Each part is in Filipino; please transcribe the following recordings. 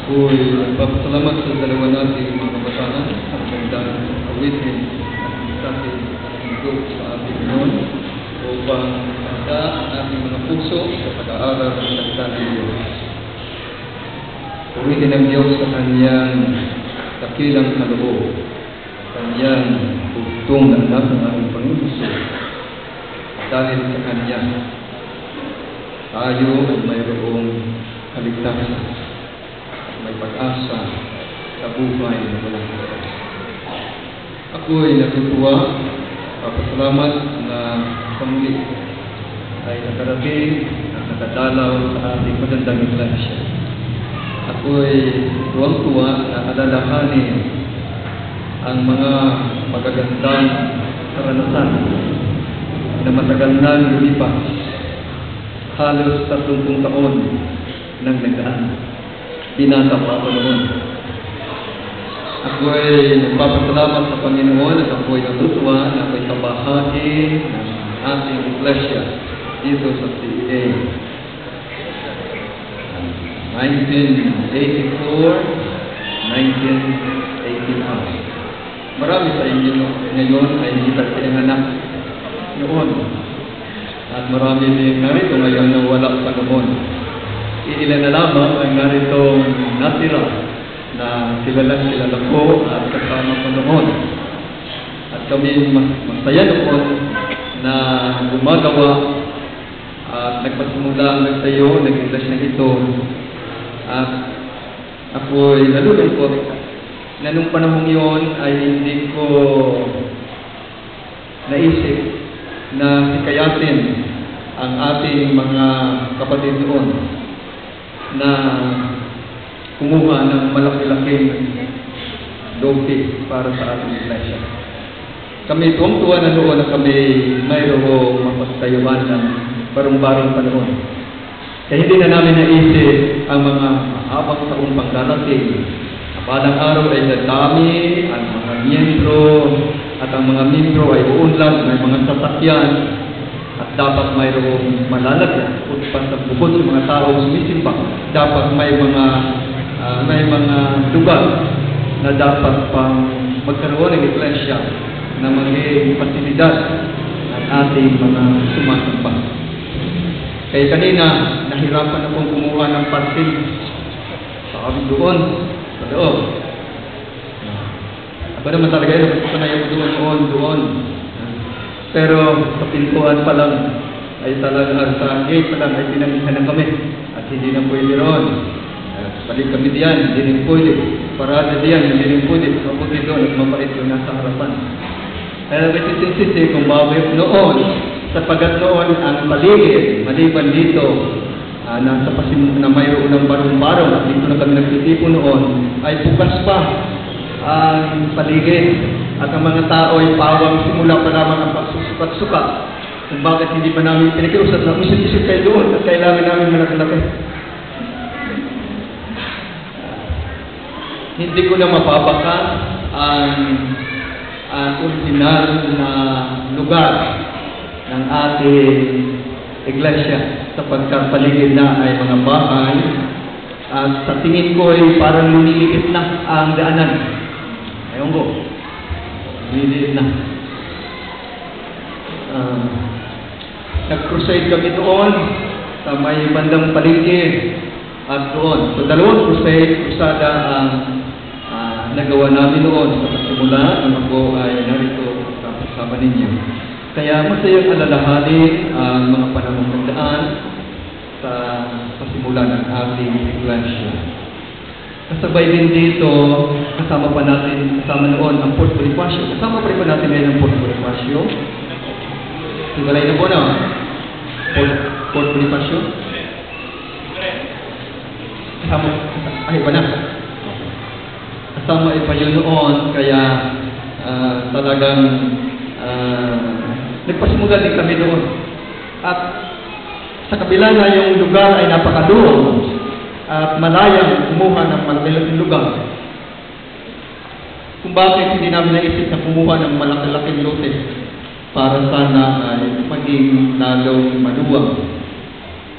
Ako'y nagpapasalamat sa dalawa nating mga kabataan sa magandang awitin at mensahe at higop sa ating noon upang handa ang ating mga puso sa pag-aaral ng salita ng Diyos. Awitin ng Diyos sa kanyang dakilang kaloob, kanyang bugtong na anak ng ating Panginoon Hesus. Dahil sa kanya, tayo ay mayroong kaligtasan, may pag-asa sa buhay na walang hanggan. Ako'y natutuwa, papasalamat na pamuli ay nakarating at nakadalaw sa ating magandang iglesia. Ako'y tuwang-tuwa na alalahanin ang mga magagandang karanasan na matagal nang lumipas, halos 30 taon nang nagdaan. Binata pa ako noon. Ako'y nagpapasalamat sa Panginoon at ako'y natutuwa na ako'y kabahagi ng ating iglesia dito sa CEA. 1984, 1985. Marami sa inyo ngayon ay hindi pa pinanganak noon. At marami din narito ngayon na wala pa noon. Iilan na lamang ang narito natira na kilala ko at kasama ko noon. At kami masaya noon na gumagawa at nagpasimula ang nagtayo ng iglesia na ito. At ako'y nalulungkot na nung panahong yun ay hindi ko naisip na hikayatin ang ating mga kapatid noon na kumuha ng malaki-laking dote para sa ating iglesia. Kami tuwang-tuwa na noon na kami mayroong mapagtayuan ng barong-barong panahon. Kaya hindi na namin naisip ang mga mahabang taong pagdarating. Balang araw ay dadami ang mga miyembro at ang mga miyembro ay uunlad, may mga sasakyan at dapat mayroong malalagyan bukod sa mga taong sumisimba. Dapat may mga lugar na dapat pang magkaroon ng iglesia na maging pasilidad ng ating mga sumasamba. Kaya kanina, nahirapan akong kumuha ng parking sa amin doon, sa loob. Ako naman talaga yun, sanay ako doon. Pero sa pintuan pa lang, ay talaga sa gate pa lang ay pinamihan na kami at hindi na pwede roon. Balik kami diyan, hindi rin pwede. Parada diyan, hindi rin pwede. Mabuti doon at mapait yung nasa harapan. Kaya nagsisinsi kung bakit noon, sapagat noon ang paligid, maliban dito, nasa na mayroon ng barong-barong at dito na kami nagtitipon noon, ay bukas pa ang paligid at ang mga tao ay pawang simula pa lamang ang pagsusukat-sukat kung bakit hindi pa namin pinakiusap na isip-isip kayo doon at kailangan namin malaki-laki. Hindi ko na mapabakas ang original na lugar ng ating iglesia sapagkat paligid na ay mga bahay at sa tingin ko ay parang lumiliit na ang daanan. Ayaw ko. Lumiliit na. Nag-crusade kami doon sa may bandang paligid at doon. So, 2 crusada ang nagawa namin noon sa pasimula nung ako ay narito kasama ninyo. Kaya masayang alalahanin ang mga panahong nagdaan sa pasimula ng ating iglesia. Kasabay din dito, kasama noon ang Port Bonifacio. Kasama pa rin ba natin ngayon ang Port Bonifacio? Sigalay na po na. Port Bonifacio? Kasama, ay ba na? Kasama iba yun noon, kaya talagang nagpasimula din kami doon. At sa kabila na yung lugar ay napakaluwag at malayang kumuha ng malaking lugar. Kung bakit hindi namin naisip na kumuha ng malaki-laking lote para sana ay maging lalong maluwag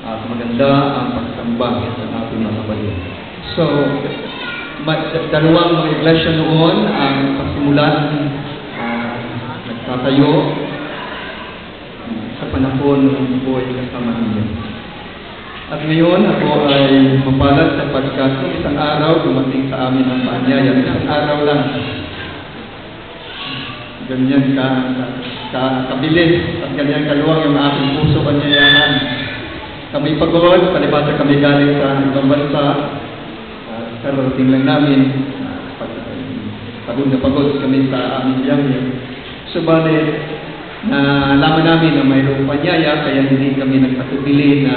at maganda ang pagsamba sa ating mga kapatid. So, dalawang mga iglesia noon ang pasimulan, nagtatayo sa panahon ng buhay kasama ninyo. At ngayon, ako ay mapalad sapagkat kung isang araw dumating sa amin ang paanyaya, isang araw lang. Ganyan kabilis at ganyan kaluwang yung aking puso kanyayahan. Kami pagod, palibasa kami galing sa ibang bansa. Kararating lang namin, pagod na pagod kami sa aming biyahe. Subalit, nalaman namin na mayroong paanyaya, kaya hindi kami nagpatubili na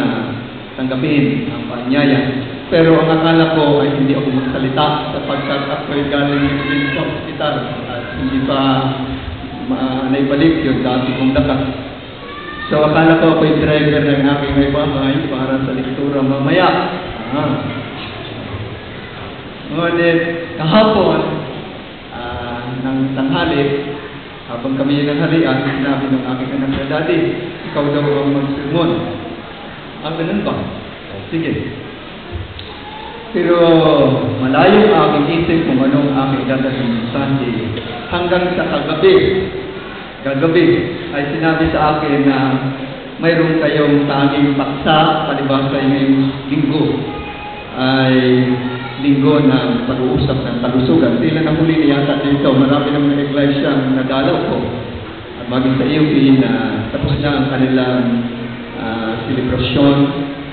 tanggapin ang paanyaya. Pero ang akala ko ay hindi ako magsalita sapagkat ako'y galing din sa hospital at hindi pa naibalik yung dati kong dakas. So akala ko ako'y driver ng aking may bahay para sa lektura mamaya. Ngunit kahapon ng tanghali, habang kami nanghalian, sinabi ng aking anak na, "Daddy, ikaw daw ang mag-sermon." Ganun ba? Sige. Pero malayo ang aking isip kung anong aking dadalhin mensahe. Hanggang sa kagabi ay sinabi sa akin na mayroon kayong tanging paksa, palibasa ngayong linggo ay linggo ng pag-uusap ng kalusugan. Sila na huli niya yata dito. Marami ng mga iglesia ang nadalaw ko. At maging sa UP na tapos na ang kanilang celebration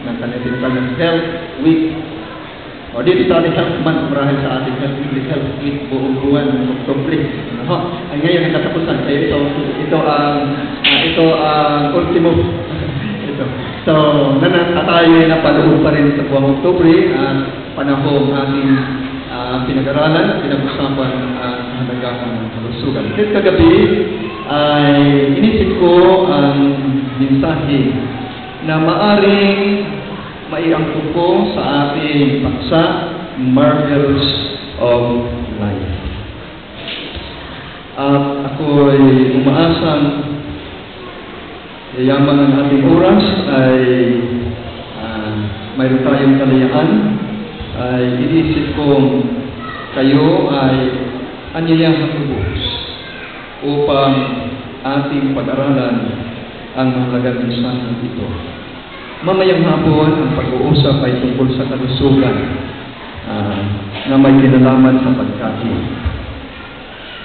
ng kanilang Health Week. O dito sa ating Health Month, marahil sa ating Health Week buong buwan ng Oktobre. Ay ngayon ang katapusan. Kaya ito ang ultimo. So, tayo na paloob pa rin sa buwang Oktubre at panahong ating pinag-aralan, pinag-usapan ang kahalagahan ng kalusugan. Kahit kagabi ay inisip ko ang mensahe na maaring maiangkop ko sa ating paksa, Marvels of Life. At ako'y umaasang yayaman ng ating oras ay mayroon tayong kalayaan, ay inisip kong kayo ay anyayahang lubos upang ating pag-aralan ang mahalagang mensahe ito. Mamayang hapon, ang pag-uusap ay tungkol sa kalusugan na may kinalaman sa pagkain.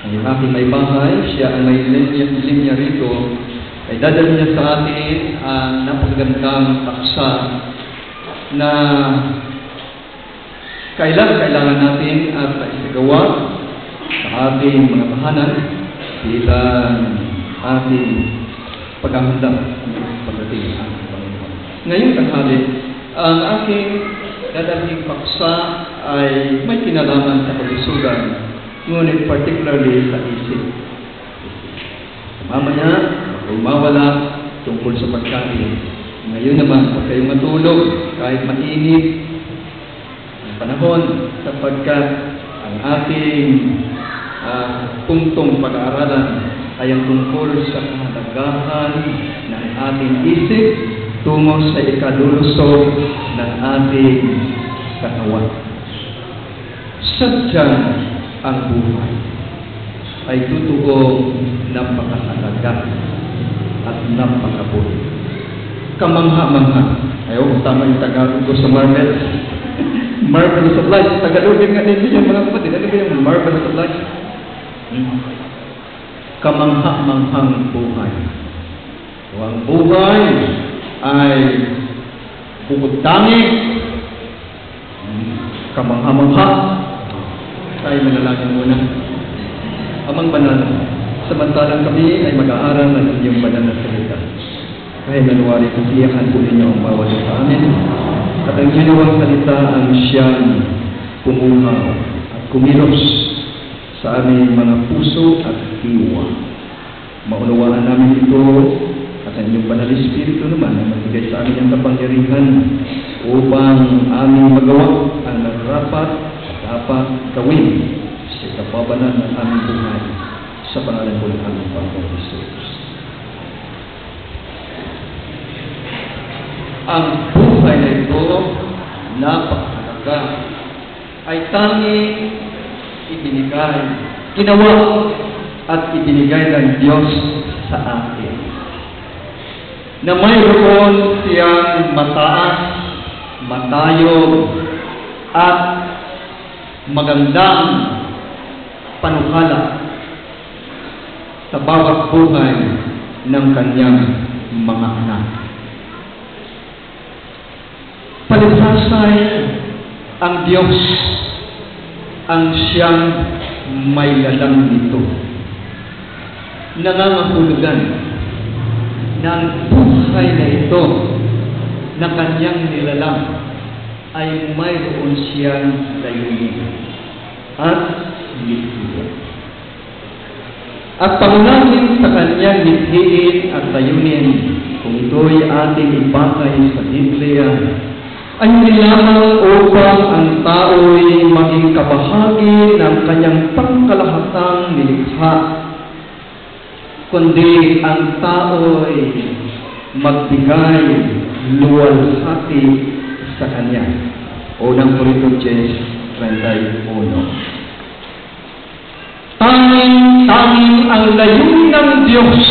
Ang aking may bahay, siya ang may linya rito, ay dadalhin niya sa atin ang napakagandang paksa na kailangan natin at isagawa sa ating mga tahanan bilang ating paghahanda pagdating ang Panginoon. Ngayong tanghali, ang aking dadalhin paksa ay may kinalaman sa kalusugan, ngunit particularly sa isip. Mamaya, mawala tungkol sa pagkain. Ngayon naman, huwag kayong matulog kahit mainit ang panahon sapagkat ang ating puntong pag-aaralan ay ang tungkol sa kahalagahan ng ating isip tungo sa ikalulusog ng ating katawan. Sadyang ang buhay ay totoong napakahalaga at napakabuti. Kamangha-mangha. Ayaw, tama yung Tagalog ko sa Marvels. Marvels of Life. Tagalogin nga ninyo yung mga kapatid. Ano ba yung Marvels of Life? Kamangha-manghang buhay. So, ang buhay ay bukod-tanging kamangha-mangha. Tayo manalangin muna. Amang banal, samantalang kami ay mag-aaral ng inyong banal na salita. Kaya nanuwari kung iyakan po ninyo ang bawat sa amin. At ang ginawang salita ang siyang pumuhaw at kumilos sa aming mga puso at diwa. Maunawaan namin ito at ang inyong banal Espiritu naman ang magbigay sa amin ang kapangyarihan upang aming magawa ang narapat at dapat gawin sa kapabanan ng aming buhay sa pangalan po ng aming Panginoon Jesus. Ang buhay na ito napakahalaga ay tanging ibinigay, ginawa at ibinigay ng Diyos sa atin. Na mayroon siyang mataas, matayo, at magandang panukala sa bawat buhay ng kanyang mga anak. Palibhasay, ang Diyos ang siyang may lalang nito. Nangangahulugan na ang buhay na ito na kanyang nilalang ay mayroon siyang layunin at mithiin. At pangunahin sa kanyang mithiin at layunin, kung ito'y ating ipatay sa Biblia, ay hindi lamang upang ang tao'y maging kabahagi ng kanyang pangkalahatang nilikha, kundi ang tao'y magbigay luwalhati sa kanya. Unang Korintios 31. Tanging ang layunin ng Diyos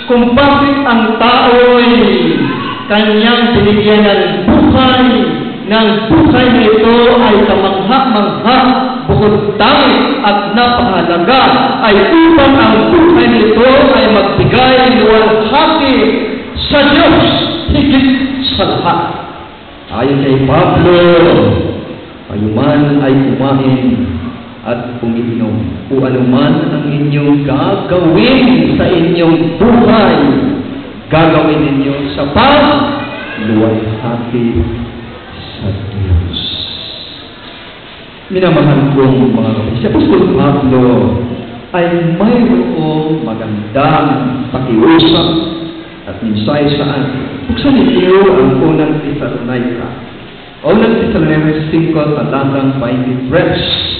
kung bakit ang tao'y kanyang binigyan ng buhay na ito ay kamangha-mangha, bukod tanging at napakahalaga ay upang ang buhay nito ay magbigay luwalhati sa Diyos higit sa lahat. Ayon kay Pablo, ayuman ay kumain at umiinom, o anuman ang inyong gagawin sa inyong buhay, gagawin ninyo sa pagluwalhati sa Diyos. Minamahal kong mga kapatid, si Apostol Pablo ay mayroong magandang pakiusap at mensahe sa atin. Buksan ninyo ang unang Tesalonica. Unang Tesalonica 5, talatang 23.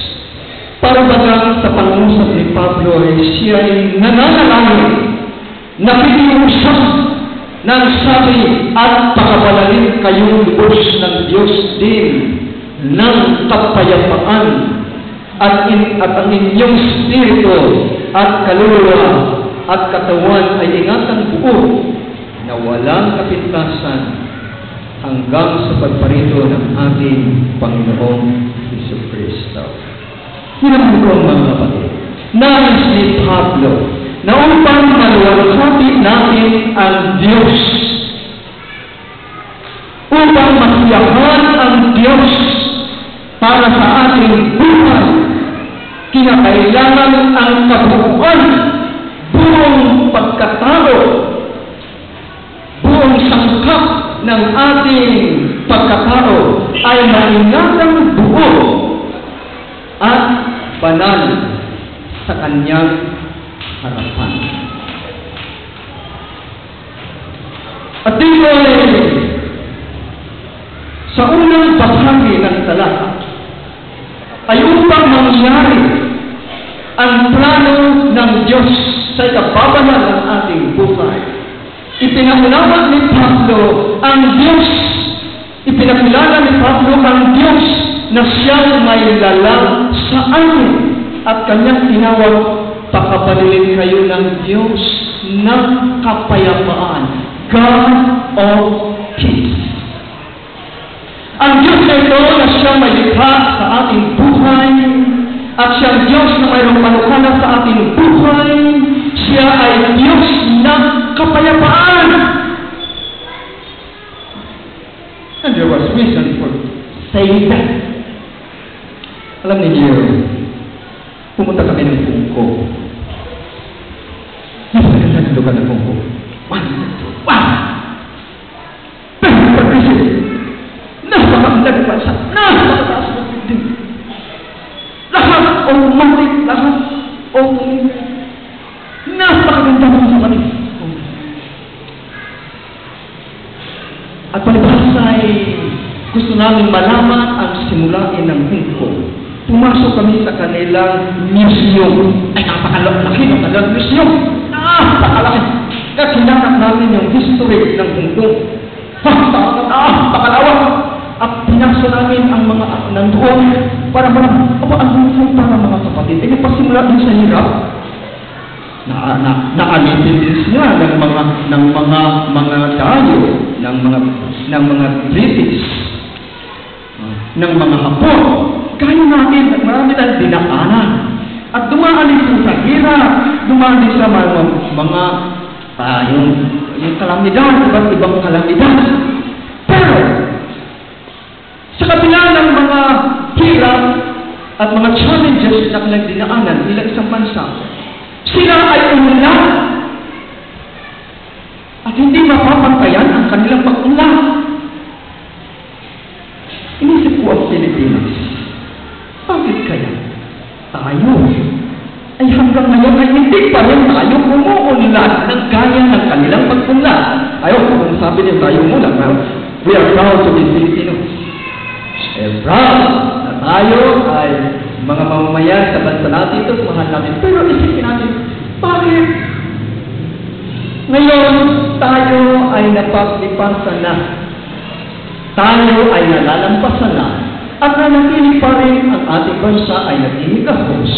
Para bagang sa pangusap ni Pablo ay siya ay nananalangin, nakikiusap ng sabi at pakabalalin kayong lubos ng Diyos din ng kapayapaan at ang inyong spirito at kaluluwa at katawan ay ingatan buo na walang kapintasan hanggang sa pagparito ng ating Panginoong Jesucristo. Hinahan ko mga kapatid, nais ni Pablo na upang maluwalhati natin ang Diyos, upang masiyahan ang Diyos para sa ating buhay, kinakailangan ang kabuuan, buong pagkatao, buong sangkap ng ating pagkatao ay maingatang buo at banal sa kanyang harapan. At dito ay sa unang bahagi ng talata ay upang mangyari ang plano ng Diyos sa ikababanal ng ating buhay. Ipinaunawa ni Pablo ang Diyos, ipinakilala ni Pablo ang Diyos na siyang may lalang sa atin at kanyang tinawag, pakabalilin kayo ng Diyos ng kapayapaan, God of peace. Ang Diyos na ito na siyang may likha sa ating buhay at siyang Diyos na mayroong panukala sa ating buhay, siya ay Diyos ng kapayapaan. And there was reason for saying that. Alam niyo, pumunta kami ng Pungko. Napakaganda ng lugar ng Pungko. Wow! Pero pag-isip, napakaganda pa sa napakataas ng building. Lahat automatic, lahat automatic. Napakaganda mo sa kapatid. At palibhasa ay gusto namin malaman ang simulain ng Pungko. Pumasok kami sa kanilang museum. Ay, napakalaki ng kanilang museum. Napakalaki. Kaya kinakap namin yung history ng Hong Kong. Napakalawak. at pinasa namin ang mga nandoon para ang buhay para mga kapatid. E pasimula din sa hirap, naalitin din sila ng mga dayo, ng mga British, ng mga Hapon. Kaya natin at marami tayong dinaanan. At dumaan din sa hirap, dumaan din sa mga yung kalamidad, iba't ibang kalamidad. Pero, sa kabila ng mga hirap at mga challenges na kanilang dinaanan bilang isang bansa, sila ay umunlad at hindi mapapantayan ang kanilang pag-unlad. Inisip ko ang Pilipinas. Bakit kaya tayo ay hanggang ngayon ay hindi pa rin tayo umuunlad ng gaya ng kanilang pag-unlad? Ayaw, kung sabi niya tayo muna, we are proud to be Filipinos. We are proud na tayo ay mga mamamayan sa bansa natin ito, mahal natin. Pero isipin natin, bakit ngayon tayo ay napaglipasan na? Tayo ay nalalampasan na at nanatili pa rin ang ating bansa ay nagigahos.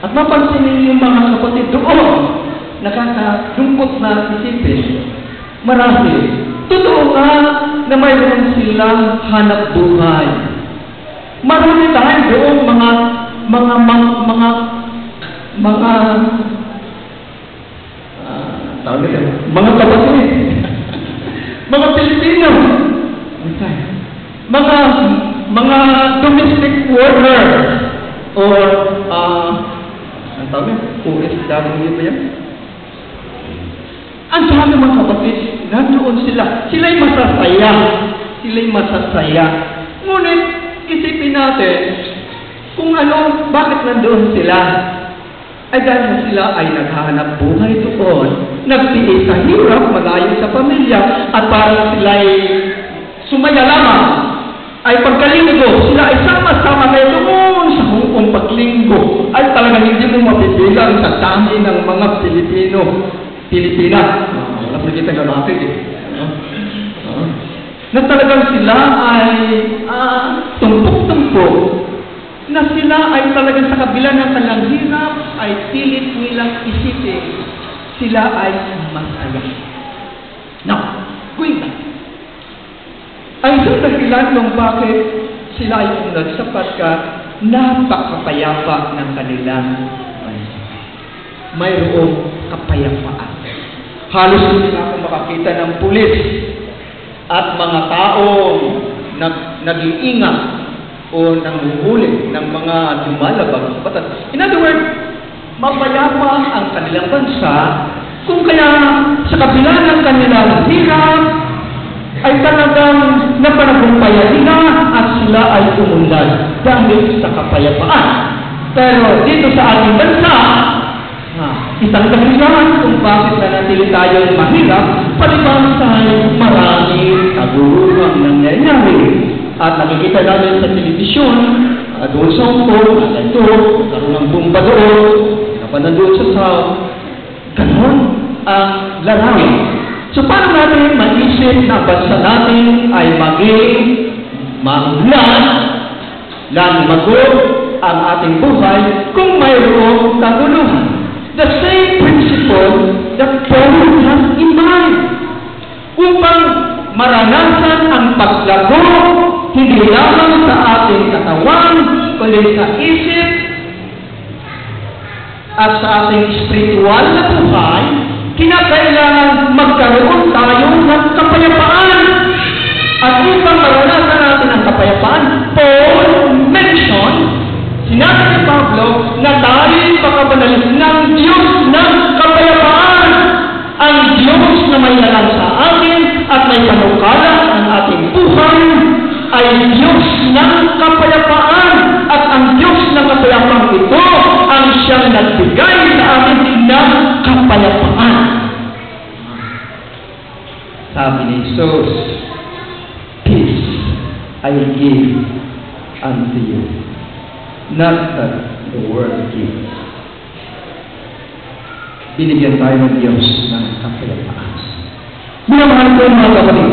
At mapansin ninyo mga kapatid doon, nakakadungkot na isipin, marahil, totoo nga na mayroon silang hanap buhay. Marami tayo doon mga kapatid, mga Pilipino, mga domestic workers, or ang tawag niya? OFW ba yan? Ang dami mga kapatid, nandoon sila. Sila'y masasaya. Sila'y masasaya. Ngunit, isipin natin, kung bakit nandoon sila? Ay dahil sila ay naghahanap buhay doon, nagtiis sa hirap, malayo sa pamilya, at parang sila'y sumaya lamang. Ay pagkalinggo, sila ay sama-sama kayo doon sa hukong paglinggo. Ay talagang hindi mo mapipilang sa dami ng mga Pilipinas. Wala po kita lalaki eh. Na talagang sila ay tumpok-tumpok. Na sila ay talagang sa kabila ng kanilang hirap ay pilit nilang isipin. Sila ay masaya. Now, going back. Ang isang dahilan kung bakit sila ay unad sapagkat napakapayapa ng kanilang bansa. Mayroong kapayapaan. Halos hindi na ako makakita ng pulis at mga taong nag-iingat o nanguhuli ng mga lumalabag sa batas. In other words, mapayapa ang kanilang bansa kung kaya sa kabila ng kanilang hirap ay talagang napanagumpayan nila at sila ay umunlad dahil sa kapayapaan. Pero dito sa ating bansa, isang dahilan kung bakit nanatili tayo mahirap, palibang sa maraming kaguruhang nangyayari. At nakikita namin sa telebisyon, doon sa Hong Kong, karoon ng bomba doon, napanandun sa South, ganon ang larawan. So, paano natin maisip na bansa natin ay maging maunlad, lalago ang ating buhay kung mayroong kaguluhan? The same principle that Paul has in mind. Upang maranasan ang paglago, hindi lamang sa ating katawan, kundi sa isip at sa ating spiritual na buhay, kinakailangan magkaroon tayo ng kapayapaan. At upang maranasan natin ang kapayapaan, Paul mentioned, sinabi ni Pablo, na tayo pagkabanalis ng Diyos ng kapayapaan. Ang Diyos na may alam sa atin at may panukala ang ating buhay ay Diyos ng kapayapaan. At ang Diyos ng kapayapaan ito ang siyang nagbigay sa atin ng kapayapaan. Sabi ni Jesus, peace I give unto you, not that the world gives. Binigyan tayo ng Diyos ng kapayapaan. Minamahal ko mga kapatid,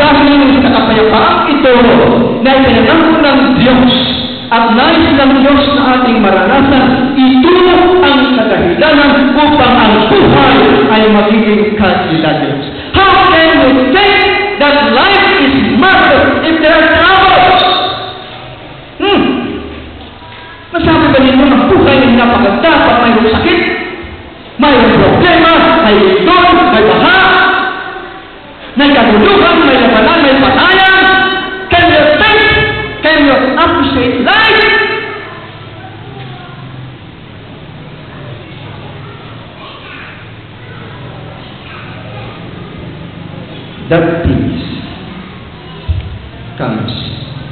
Dahil sa kapayapaang ito na ipinanangko ng Diyos at nais ng Diyos na ating maranasan, ito ang kadahilanan upang ang buhay ay magiging kadilados. How can you think that life is murder if there are troubles? Masabi ba ninyo ang buhay ay napaganda pag mayroong sakit, mayroong problema, may lindol, may baha, may kaguluhan, may labanan, may patayan? Can you think? Can you appreciate life? That peace comes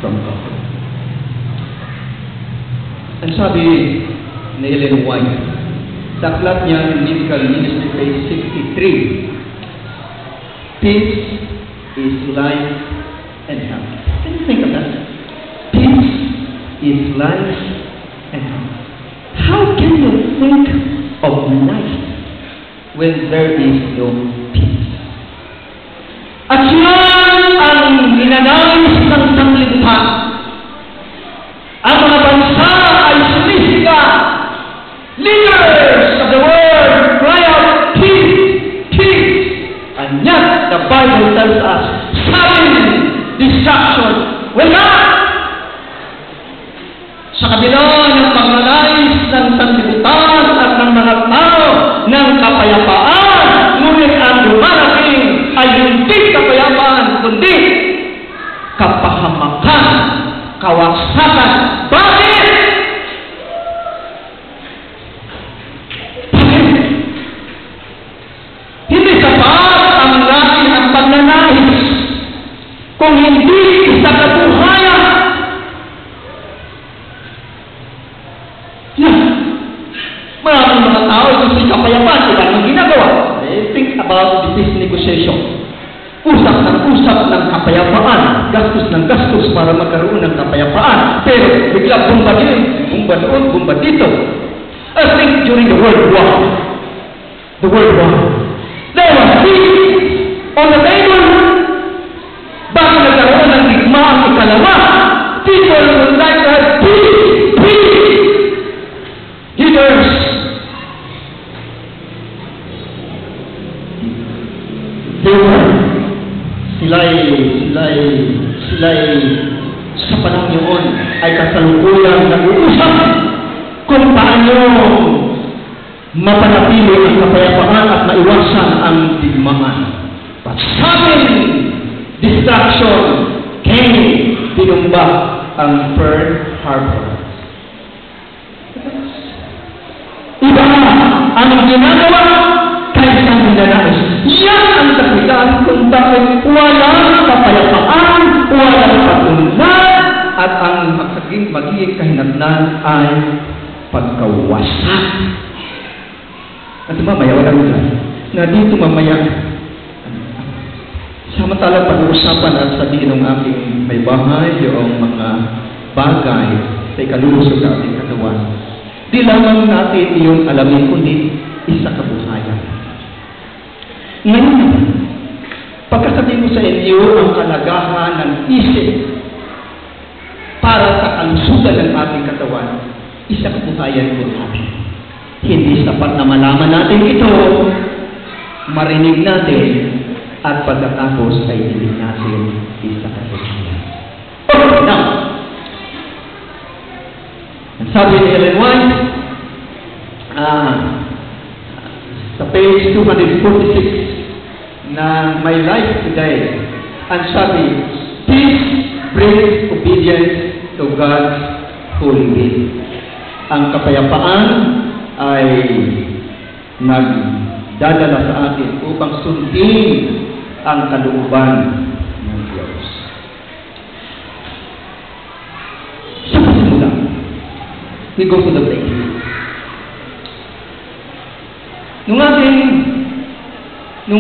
from God. Ang sabi ni Ellen White, sa aklat niya in Biblical Ministry, page 63, peace is life and health. Can you think of that? Peace is life and health. How can you think of life when there is no peace? At yan ang ninanais ng sanglibutan. Ang mga bansa ay sumisika. Leaders of the world cry out, peace, peace. And yet, the Bible tells us, sudden destruction will come. Sa kabila ng pagnanais ng sanlibutan at ng mga tao ng kapayapaan, ngunit ang dumarating ay hindi kapayapaan, kundi kapahamakan, kawasakan. Bakit? Hindi sapat ang nais at pagnanais kung hindi sa kabuhayan. Maraming mga tao gusto yung kapayapaan, iba ang ginagawa. Think about the peace negotiation. Usap ng kapayapaan, gastos ng gastos para magkaroon ng kapayapaan. Pero bigla bomba din, bomba doon, bomba dito. I think during the World War, there was peace on the table. Bago nagkaroon ng digma ang ikalawa, people would like to have peace. Leaders, sila'y sa panahon yun ay kasalukuyang nag-uusap kung paano mapanatili ang kapayapaan at maiwasan ang digmaan. But sudden distraction came, tinumba ang Pearl Harbor. Iba ang ginagawa kaysa ninanais. Yan ang dahilan kung bakit walang kapayapaan, walang pag-unlad, at ang magiging kahinatnan ay pagkawasak. At mamaya, walang ulan. Na dito mamaya, samantalang pag-uusapan at sabihin ng aking may bahay, yung mga bagay sa ikalulusog ng ating katawan. Di lamang natin iyong alamin, kundi isa kabuhayan. Ngayon naman, pagkasabihin ko sa inyo ang kalagahan ng isip para sa kalusugan ng ating katawan, isa kabuhayan ko natin. Hindi sapat na malaman natin ito, marinig natin, at pagkatapos ay hindi natin isa kabuhayan. Okay, now, sabi ni Ellen White, sa page 246 na My Life Today, ang sabi, peace brings obedience to God's holy will. Ang kapayapaan ay nagdadala sa atin upang sundin ang kalooban ng Diyos. Sa pasimula, we go to the place. Nung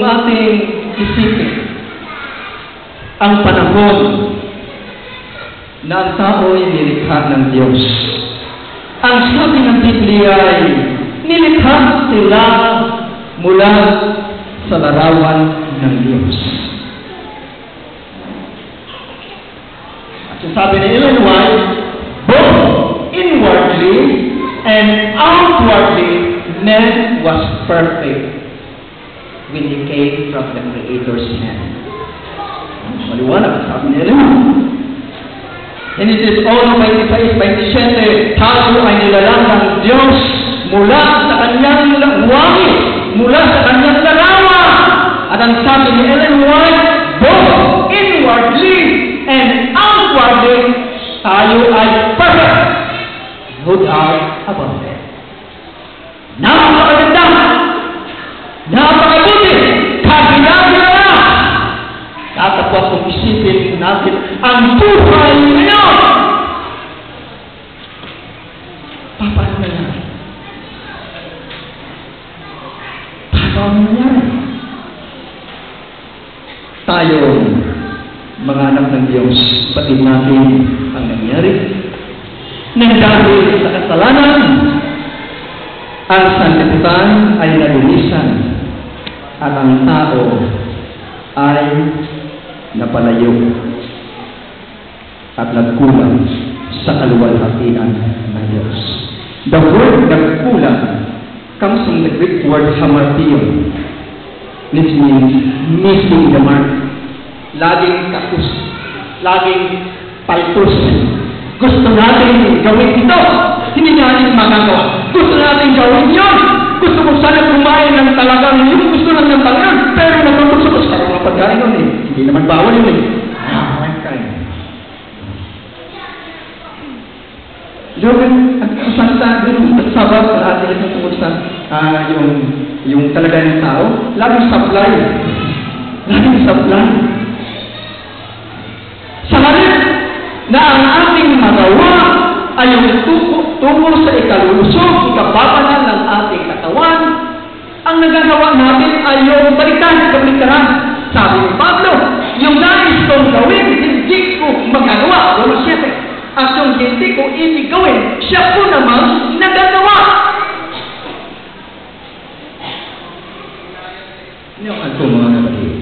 ating isipin ang panahon na ang tao ay nilikha ng Diyos. Ang sabi ng Biblia ay nilikha sila mula sa larawan ng Diyos. sabi ni Ellen White, both inwardly and outwardly, man was perfect when he came from the Creator's hand. Maliwanag, sabi ni Ellen White. Genesis 1:26-27, tayo ay nilalang ng Diyos mula sa kanyang langit, mula sa kanyang larawan. At ang sabi ni Ellen White, both inwardly and outwardly, tayo ay perfect. No doubt about it. Napakaganda, napakabuti, kabila-bila. Tatapos kung isipin natin ang buhay ngayon. Paano na yan? Paano na yan? Tayo, mga anak ng Diyos, patid natin ang nangyari. Nang dahil sa kasalanan, ang sanlibutan ay nalinisan at ang tao ay napalayo at nagkulang sa kaluwalhatian ng Diyos. The word nagkulang comes from the Greek word hamartion, which means missing the mark. Laging kapus, laging paltos. Gusto natin gawin ito, hindi natin magagawa. Gusto natin gawin yun. Gusto ko sana kumain ng talagang yung gusto lang ng talagang, pero natutusok sa mga pagkain nun eh. Hindi naman bawal yun eh. Kain. Joven, at salita din sabat sa atin tungkol sa yung talaga ng tao, laging supply. Laging supply. Sa halip na ang ating magawa ay yung tungo sa ikalulusog, ikababanan ng ating katawan, ang nagagawa natin ay yung balikan, kabalikaran. Sabi ni Pablo, yung nais kong gawin, hindi ko magagawa. Roma 7. At yung hindi ko ibig gawin, siya po namang nagagawa. Yung ato mga kapatid,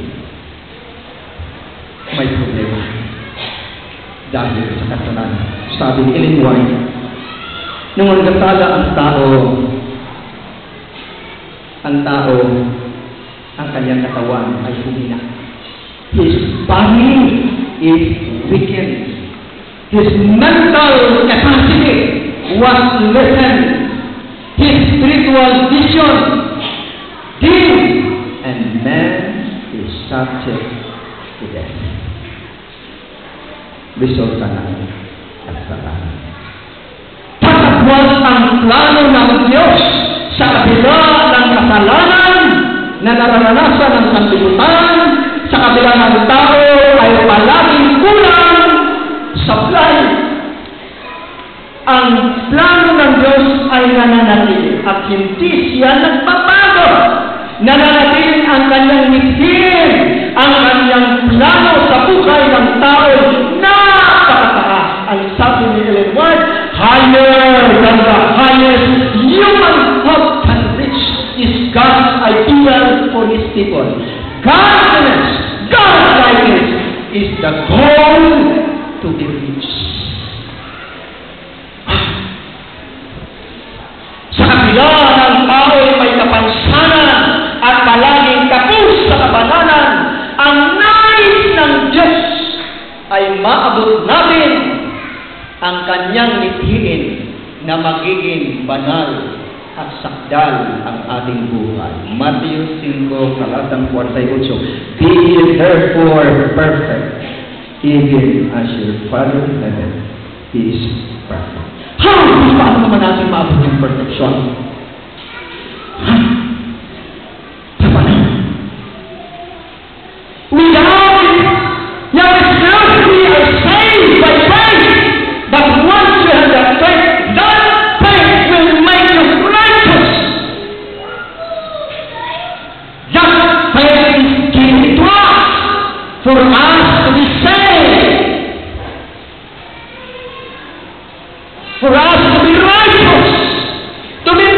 may problema dahil sa kasalanan. Sabi ni Ellen White, nung nagkasala ang tao, ang kanyang katawan ay humina. His body is weakened. His mental capacity was lessened. His spiritual vision dim, and man is subject to death. Resulta ng kasalanan. Patagwas ang plano ng Diyos sa kabila ng kasalanan na nararanasan ng sanlibutan, sa kabila ng tao ay palaging kulang supply. Ang plano ng Diyos ay nananatili at hindi siya nagbabago. Nananatili ang kanyang mithin, ang kanyang plano sa buhay ng tao. Napakataas. Ang sabi ni Ellen White, higher than the highest human thought can reach is God's ideal for His people. Godliness, Godlikeness is the goal to be reached. Sa kabila ng tao ay may kapansanan at palaging kapos sa kabananan, ang nais ng Diyos ay maabot natin ang kanyang mithiin na magiging banal at sakdal ang ating buhay. Matthew 5, talatang 48. Be ye therefore perfect, even as your Father in heaven is perfect. Paano naman natin maabot yung perfection? Paano? Without it, your spirituality are saved by faith. But once you have that faith, that faith will make you righteous. That faith is given to us for us to be saved. For us to be righteous, to be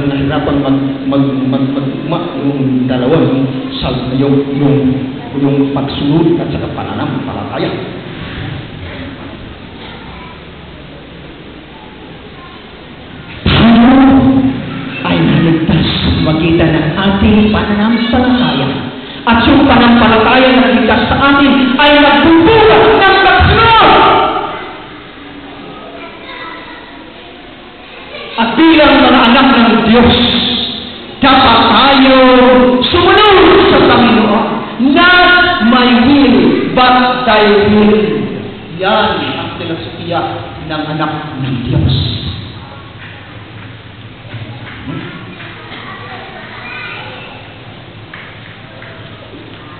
talagang nahirapan magtugma yung dalawa, yung pagsunod at saka pananampalataya. Tayo ay naligtas magitan ng ating pananampalataya. At yung pananampalataya na naligtas sa atin ay nagbubuga ng pagsunod. At bilang mga anak ng Diyos, dapat tayo sumunod sa Panginoon. Not my will, but thy will. Yan ang filosofiya ng anak ng Diyos.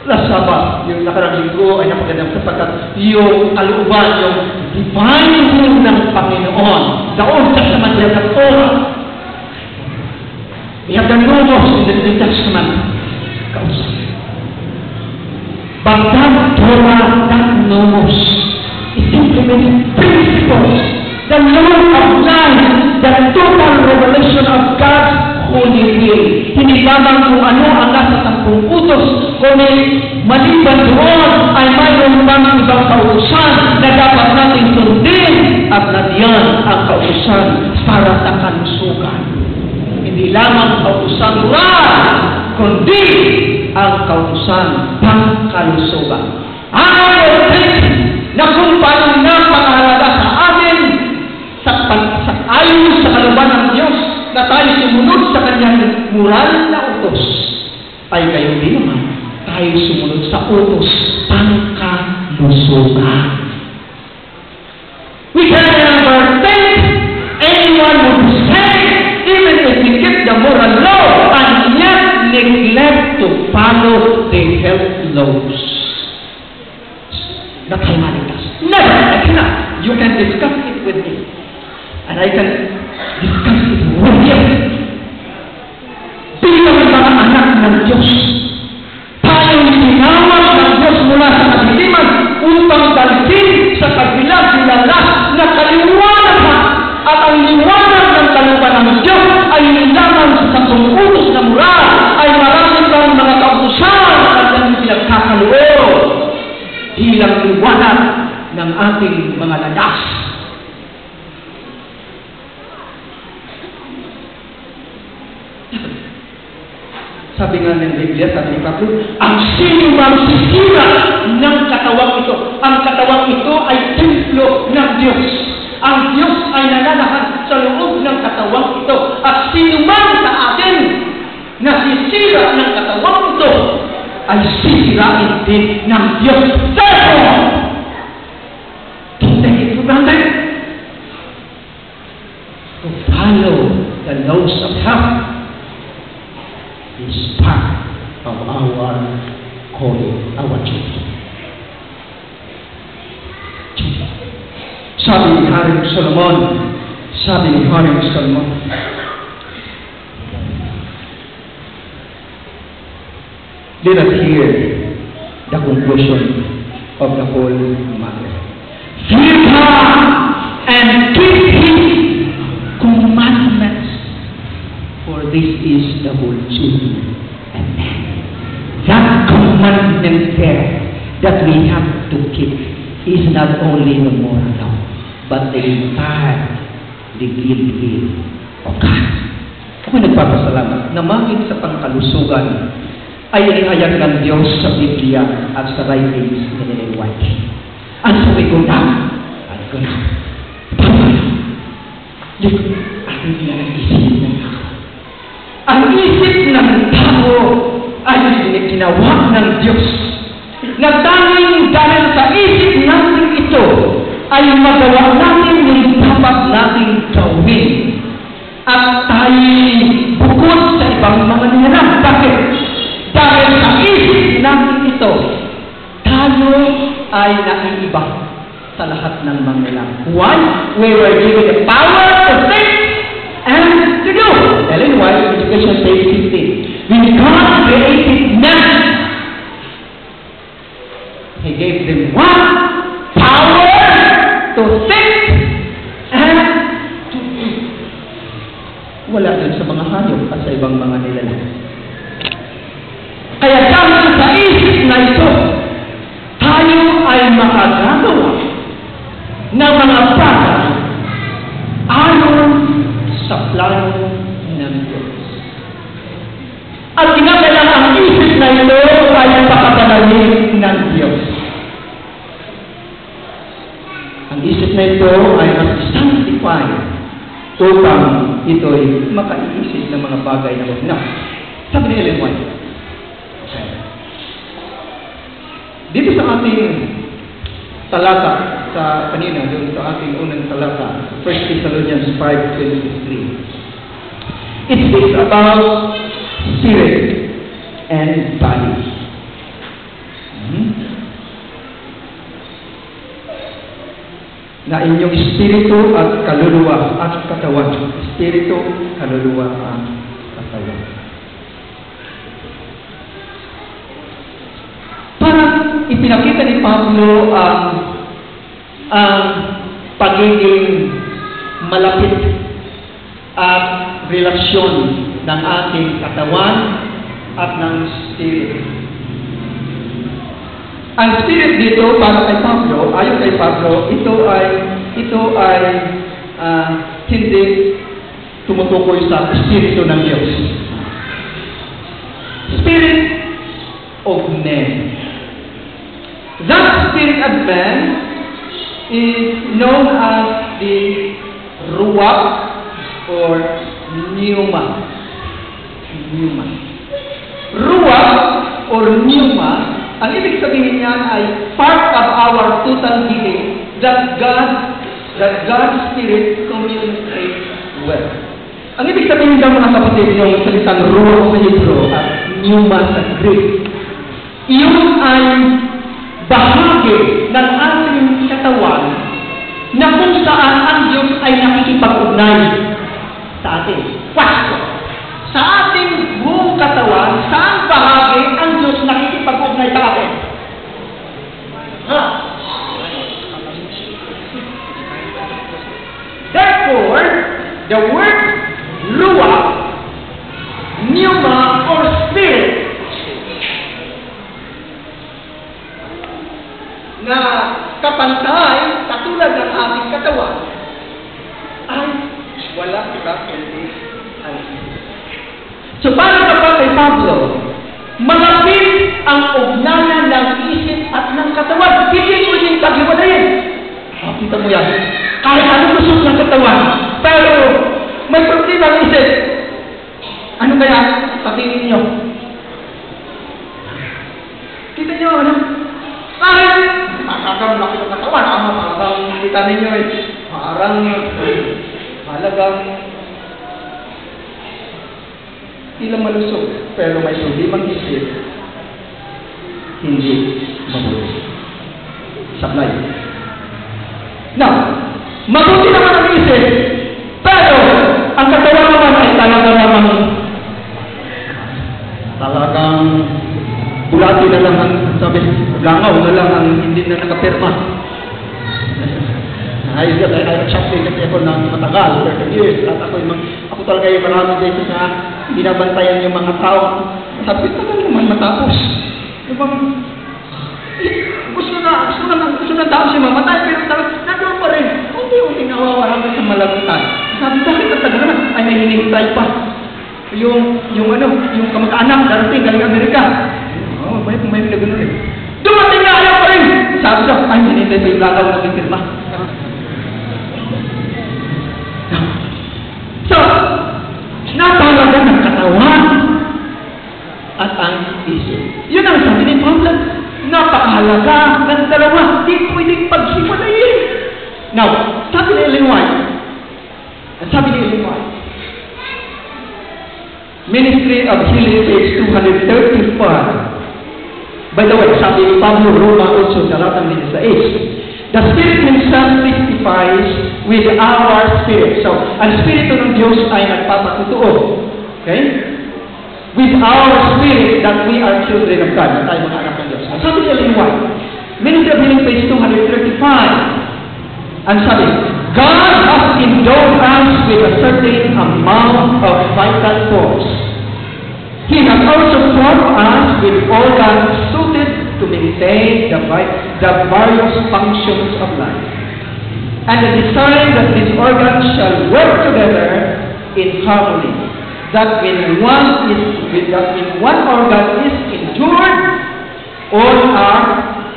Last Sabbath, yung nakarang linggo ay napagandang sapagkat yung kalooban, yung divine will ng Panginoon, the Old Testament, we have the Torah. We have the Nomos in the New Testament. But that Torah, that Nomos, is implementing principles, the law of life, the total revelation of God's holy will. Hindi lamang kung ano ang nasa 10 utos, kundi maliban doon ay mayroon pang ibang kautusan na dapat natin sundin at nadiyan ang kautusan para sa kalusugan. Hindi lamang kautusan moral, kundi ang kautusan pangkalusugan. I think na kung paano napakahalaga sa atin sa ayon sa kalooban ng Diyos na tayo sumunod sa kanyang moral na utos, ay gayon din naman tayo sumunod sa utos pangkalusugan. We can never think anyone would be saved even if we keep the moral law and yet neglect to follow the health laws. Not tayo maligtas. Never! I cannot. You can discuss it with me. And I can discuss it with you. Bilang mga anak ng Diyos, tayong tinawag ng Diyos mula sa kadiliman upang dalhin sa kabilang nilalas na kaliwanag. At ang liwanag ng kalooban ng Diyos ay nilaman sa 10 utos na moral, ay marami pang mga kautusan at ang pinagkakaloob bilang liwanag ng ating mga ladas. Sabi nga ng Biblia, sabi ni Pablo, ang sino mang sisira ng katawang ito. Ang katawang ito ay templo ng Diyos. Ang Diyos ay nananahan sa loob ng katawang ito. At sino man sa atin na sisira ng katawang ito ay sisirain din ng Diyos. Therefore, don't take it for granted. To follow the laws of health is part of our calling, our duty. Sabi ni Haring Solomon, let us hear the conclusion of the whole matter. Fear God and keep His commandments, for this is the whole duty and man. That commandment there that we have to keep is not only the moral law, but the entire revealed will of God. Ako nagpapasalamat na maging sa pangkalusugan ay inihayag ng Diyos sa Biblia at sa writings ni Ellen White. And so we go down, and go down. Aking pinag-isip ng tao. Ang isip ng tao ay ginawa ng Diyos. Na tanging dahil sa isip natin ito, ay magawa natin yung dapat nating gawin. At tayo bukod sa ibang mga niyanap. Bakit? Dahil sa isip natin ito, tayo ay naiiba sa lahat ng mga nilang. Why? We were given the power to think and to do. Ellen White, Education Page 15. When God created man, He gave them one power to think and to do. wala din sa mga hayop at sa ibang mga nilalang. Kaya dahil sa isip na ito, tayo ay makagagawa ng mga bagay ayon sa plano ng Diyos. At kinakailangan ang isip na ito ay pakapanalin ng Diyos. Ang isip na ito ay sanctified upang ito'y makaiisip ng mga bagay na huwag na. Sabi ni Ellen White, dito sa ating talata, sa kanina, doon sa ating unang talata, 1 Thessalonians 5:23, it speaks about spirit and body. Na inyong espiritu at kaluluwa at katawan. Espiritu, kaluluwa at katawan. Parang ipinakita ni Pablo ang pagiging malapit at relasyon ng ating katawan at ng spirit. Ang spirit dito, para kay Pablo, ayon kay Pablo, ito ay hindi tumutukoy sa espiritu ng Diyos. Spirit of man. That spirit of man is known as the ruach or pneuma. Ruach or pneuma, ang ibig sabihin niyan ay part of our total being that God's Spirit communicates with. Ang ibig sabihin ng mga kapatid yung salitang ruach sa Hebrew at pneuma sa Greek, iyon ay bahagi ng ating katawan na kung saan ang Diyos ay nakikipag-ugnay sa atin. Sa ating buong katawan, saan bahagi ang Diyos nakikipag-ugnay sa atin? Therefore, the word ruach, pneuma, or spirit na kapantay, katulad ng ating katawan, ay wala iba kundi ang isip. So, paano kapag kay Pablo, malapit ang ugnayan ng isip at ng katawan, hindi mo yung paghiwalayin. Kita mo yan. Kahit anong lusot ng katawan, pero may problema ang isip. Ano kaya? Patingin niyo. Kita niyo, ano? Kahit parang laki ng katawan, parang kita ninyo parang halagang ilang malusog, pero may problemang isip, hindi mabuti. Sablay. Now, mabuti naman ang isip, pero ang katawan naman ay talagang bulati na lang ang sabi, langaw na lang ang hindi na nakapirma. Ayos ka, ay shopping kasi ako ng matagal, 30 years, at ako talaga yung marami dito sa binabantayan yung mga tao. Sabi, tagal naman matapos. Gusto na tao siya mamatay, pero nandun pa rin. Unti-unti nawawaran ka sa malagutan. Sabi, bakit natagal na? Ay, may hinihintay pa. Yung kamag-anak, darating, galing Amerika. May gano'n rin. Dumating na ayaw pa rin! Sabi siya, ay, hinihintay pa yung lagaw na pirma. So, napahalaga ng katawan at ang isip. Yun ang sabi ni Pablo, napakahalaga ng dalawa, di pwedeng paghiwalayin. Now, sabi ni Ellen White, Ministry of Healing, page 235. By the way, sabi ni Pablo, Roma 8, talatang 16, the Spirit Himself testifies with our spirit. So, ang Espiritu ng Diyos ay nagpapatutuo. Okay? With our spirit that we are children of God. Na tayo mga anak ng Diyos. Sabi ni Ellen White, Ministry of Healing, page 235. Ang sabi, God has endowed us with a certain amount of vital force. He has also formed us with organs suited to maintain the various functions of life. And the design that these organs shall work together in harmony. That when one organ is injured, all are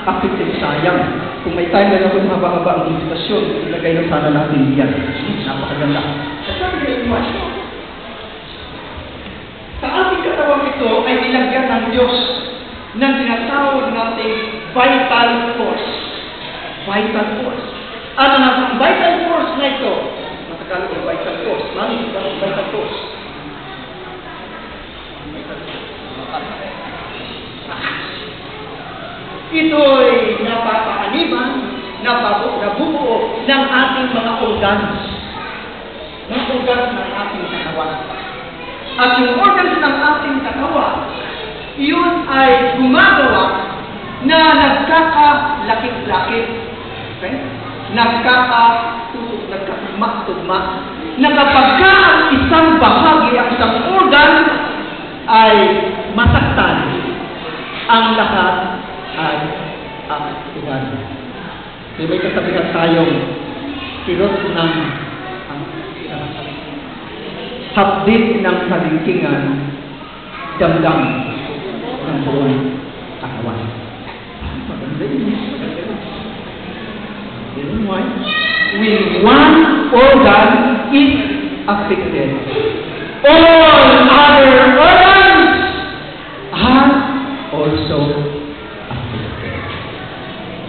affected. Sayang. Kung may time na naman haba-haba ang invitasyon, ilagay na sana natin yan. Napakaganda. Sa ating katawan ito ay nilagyan ng Diyos ng tinatawag nating vital force. Vital force. Ano na ang vital force na ito? Matagalog ang vital force. Mami, ang vital force. Ito'y napapaaniban, nabubuo ng ating mga organs. Mga organs ng ating katawan. At yung organs ng ating katawan, yun ay gumagawa na nagkakalakit-lakit. Okay? Nagkakatugma-tugma. Na kapag ang isang bahagi, ang isang organ ay masaktan, ang lahat ay aktihan. May kasabihan tayong kirot ng hapdit ng kalingkingan, damdam ng buong katawan. Maganda yun. Why? When one organ is affected, all other organs are also affected.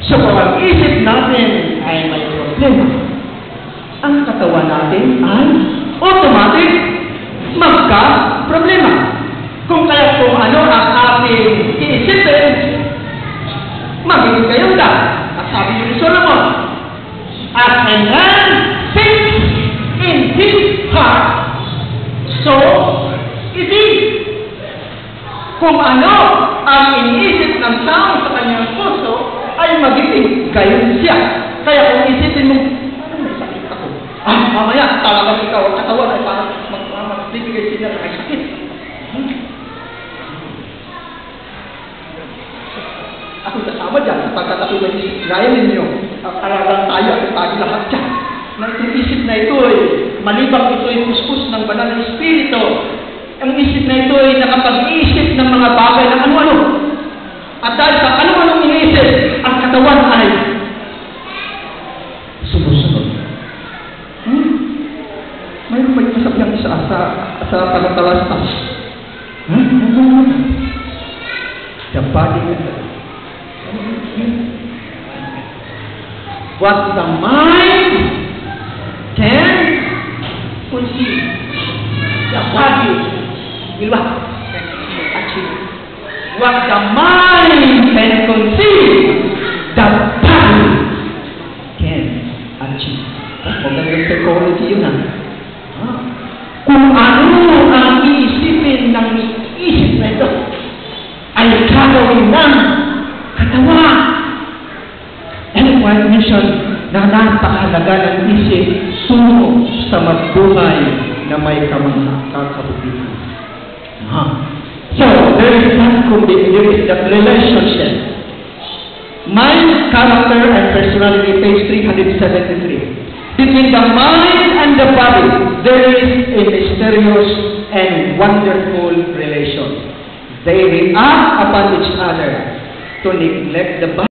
So kung ang isip natin ay may problema, ang katawan natin ay automatic magka-problema. Kung ano ang ating iisipin, magiging kayo da. At sabi ni Solomon, as a man thinks in his heart, so is he. Kung ano ang iniisip ng tao sa kanyang puso, ay magiging gayon siya. Kaya kung isipin mo, may sakit ako. Mamaya, talagang ikaw ang katawan ay parang magbibigay siya na may sakit. Ako kasama dyan, sapagkat ako may gaya ninyo, talagang tayo at tayo lahat dyan. Na itong isip na ito ay, malibang ito ay puspos ng banal na espiritu. Ang isip na ito ay nakapag-iisip ng mga bagay na ano-ano. At dahil sa ano-anong iniisip, ang katawan ay sumusunod. Mayroon pa yung masabiyang isa sa pagkatalastas. The body what the mind can conceive, the body will achieve. What the mind can conceive, the body can achieve. Magandang psychology yun Kung ano ang iisipin ng isip na ito, ay gagawin ng katawan. And why mention na napakahalaga ng isip tungo sa mabuhay na may kakabutihan. So, there is that relationship. Mind, character, and personality, page 373. Between the mind and the body, there is a mysterious and wonderful relation. They react upon each other. To neglect the body